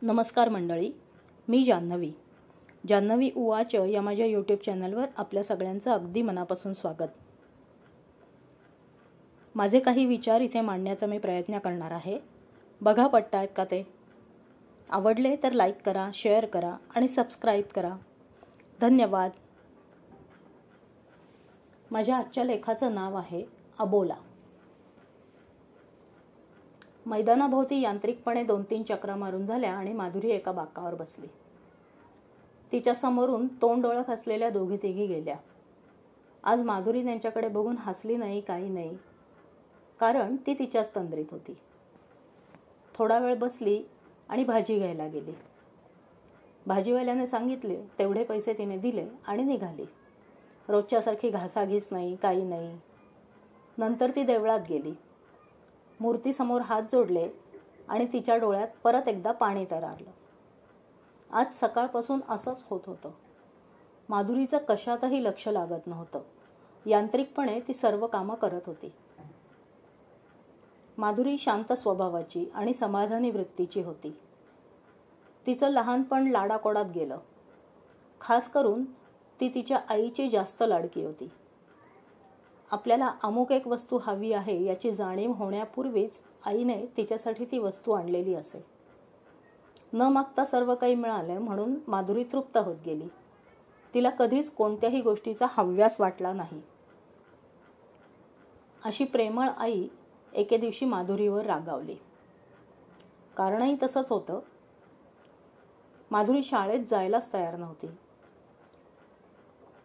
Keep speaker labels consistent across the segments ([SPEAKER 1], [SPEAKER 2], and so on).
[SPEAKER 1] नमस्कार मंडळी, मी जान्हवी उवाच या माझ्या यूट्यूब चॅनलवर आपल्या सगळ्यांचं अगदी मनापासून स्वागत. माझे काही विचार इथे मांडण्याचा मी प्रयत्न करणार आहे. बघा पटतायत का ते? आवडले तर लाईक करा, शेअर करा आणि सबस्क्राईब करा. धन्यवाद. माझ्या आजच्या लेखाचं नाव आहे अबोला. मैदानाभोवती यांत्रिकपणे 2-3 चक्रा मारून झाल्या आणि माधुरी एका बाकावर बसली. तिच्या समोरून तोंड ओळख असलेल्या दोघी तिघी गेल्या. आज माधुरी त्यांच्याकडे बघून हसली नाही, काही नाही, कारण ती तिच्याच तंद्रीत होती. थोडा वेळ बसली आणि भाजी घ्यायला गेली. भाजीवाल्याने सांगितले तेवढे पैसे तिने दिले आणि निघाली. रोजच्यासारखी घासाघीस नाही, काही नाही. नंतर ती देवळात गेली. मूर्तीसमोर हात जोडले आणि तिच्या डोळ्यात परत एकदा पाणी तरळलं. आज सकाळपासून असंच होत होतं. माधुरीचं कशातही लक्ष लागत नव्हतं. यांत्रिकपणे ती सर्व कामं करत होती. माधुरी शांत स्वभावाची आणि समाधानी वृत्तीची होती. तिचं लहानपण लाडाकोडात गेलं. खास करून ती तिच्या आईची जास्त लाडकी होती. आपल्याला अमुक एक वस्तू हवी आहे याची जाणीव होण्यापूर्वीच आईने तिच्यासाठी ती वस्तू आणलेली असे. न मागता सर्व काही मिळाले म्हणून माधुरी तृप्त होत गेली. तिला कधीच कोणत्याही गोष्टीचा हव्यास वाटला नाही. अशी प्रेमळ आई एके दिवशी माधुरीवर रागावली. कारणही तसंच होतं. माधुरी शाळेत जायलाच तयार नव्हती.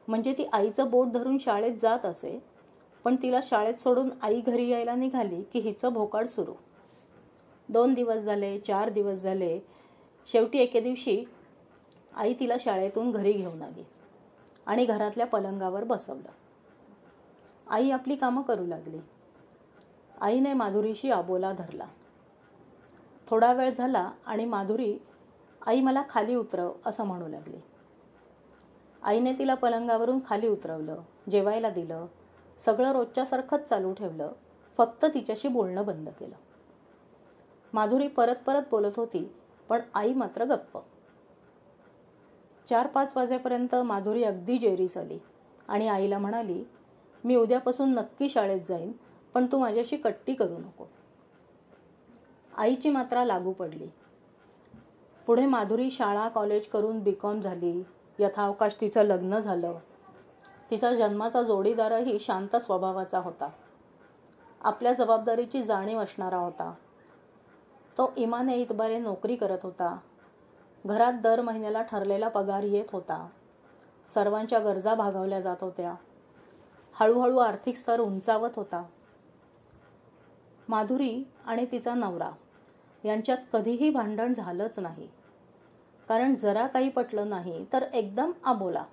[SPEAKER 1] म्हणजे ती आईचं बोट धरून शाळेत जात असे, पण तिला शाळेत सोडून आई घरी यायला निघाली की हिचं भोकाड सुरू. 2 दिवस झाले, 4 दिवस झाले. शेवटी एके दिवशी आई तिला शाळेतून घरी घेऊन आली आणि घरातल्या पलंगावर बसवलं. आई आपली कामं करू लागली. आईने माधुरीशी अबोला धरला. थोडा वेळ झाला आणि माधुरी, आई मला खाली उतरव असं म्हणू लागली. आईने तिला पलंगावरून खाली उतरवलं, जेवायला दिलं. सगळं रोजच्यासारखंच चालू ठेवलं. फक्त तिच्याशी बोलणं बंद केलं. माधुरी परत बोलत होती, पण आई मात्र गप्प. 4-5 वाजेपर्यंत माधुरी अगदी जेरीस आली आणि आईला म्हणाली, मी उद्यापासून नक्की शाळेत जाईन, पण तू माझ्याशी कट्टी करू नको. आईची मात्रा लागू पडली. पुढे माधुरी शाळा कॉलेज करून B.Com झाली. यथावकाश तिचं लग्न झालं. तिचा जन्माचा जोडीदारही शांत स्वभावाचा होता. आपल्या जबाबदारीची जाणीव असणारा होता. तो इमाने इतबारे नोकरी करत होता. घरात दर महिन्याला ठरलेला पगार येत होता. सर्वांच्या गरजा भागवल्या जात होत्या. हळूहळू आर्थिक स्तर उंचावत होता. माधुरी आणि तिचा नवरा यांच्यात कधीही भांडण झालंच नाही. कारण जरा काही पटलं नाही तर एकदम अबोला.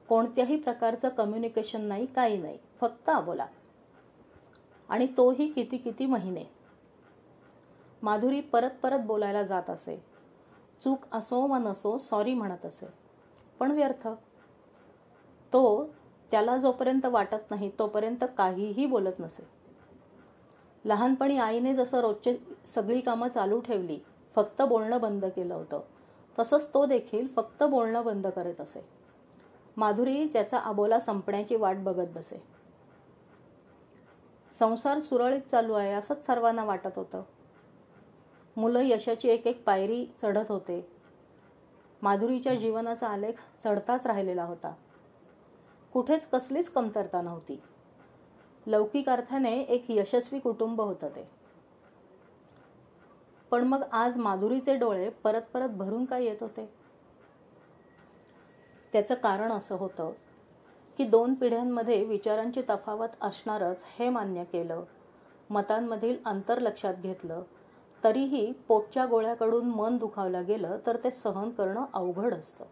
[SPEAKER 1] कोणत्याही प्रकारचं कम्युनिकेशन नाही, काही नाही, फक्त अबोला. आणि तोही किती महिने. माधुरी परत बोलायला जात असे. चूक असो व नसो सॉरी म्हणत असे, पण व्यर्थ. तो त्याला जोपर्यंत वाटत नाही तोपर्यंत काहीही बोलत नसे. लहानपणी आईने जसं रोजची सगळी कामं चालू ठेवली, फक्त बोलणं बंद केलं होतं, तसंच तो देखील फक्त बोलणं बंद करत असे. माधुरी त्याचा अबोला संपण्याची वाट बघत बसे. संसार सुरळीत चालू आहे असंच सर्वांना वाटत होतं. मुलं यशाची एक पायरी चढत होते. माधुरीच्या जीवनाचा आलेख चढताच राहिलेला होता. कुठेच कसलीच कमतरता नव्हती. लौकिक अर्थाने एक यशस्वी कुटुंब होतं ते. पण मग आज माधुरीचे डोळे परत भरून का येत होते? त्याचं कारण असं होतं की 2 पिढ्यांमध्ये विचारांची तफावत असणारच हे मान्य केलं, मतांमधील अंतर लक्षात घेतलं, तरीही पोटच्या गोळ्याकडून मन दुखावलं गेलं तर ते सहन करणं अवघड असतं.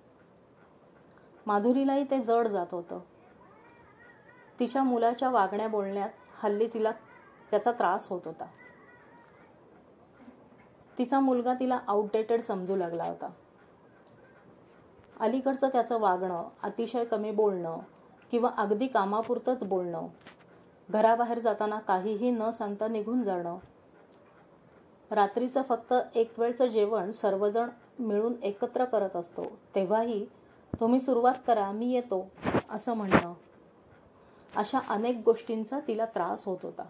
[SPEAKER 1] माधुरीलाही ते जड जात होतं. तिच्या मुलाच्या वागण्या बोलण्यात हल्ली तिला त्याचा त्रास होत होता. तिचा मुलगा तिला आउटडेटेड समजू लागला होता. अलीकडचं त्याचं वागणं, अतिशय कमी बोलणं किंवा अगदी कामापुरतंच बोलणं, घराबाहेर जाताना काहीही न सांगता निघून जाणं, रात्रीचं फक्त एक वेळचं जेवण सर्वजण मिळून एकत्र करत असतो तेव्हाही तुम्ही सुरुवात करा, मी येतो असं म्हणणं, अशा अनेक गोष्टींचा तिला त्रास होत होता.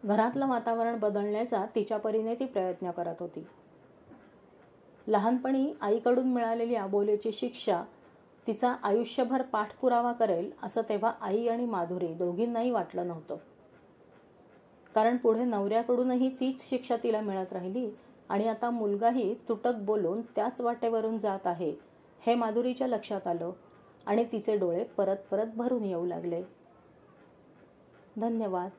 [SPEAKER 1] घरातलं वातावरण बदलण्याचा तिच्या परीने ती प्रयत्न करत होती. लहानपणी आईकडून मिळालेली अबोलेची शिक्षा तिचा आयुष्यभर पाठपुरावा करेल असं तेव्हा आई आणि माधुरी दोघींनाही वाटलं नव्हतं. कारण पुढे नवऱ्याकडूनही तीच शिक्षा तिला मिळत राहिली आणि आता मुलगाही तुटक बोलून त्याच वाटेवरून जात आहे हे माधुरीच्या लक्षात आलं आणि तिचे डोळे परत परत भरून येऊ लागले. धन्यवाद.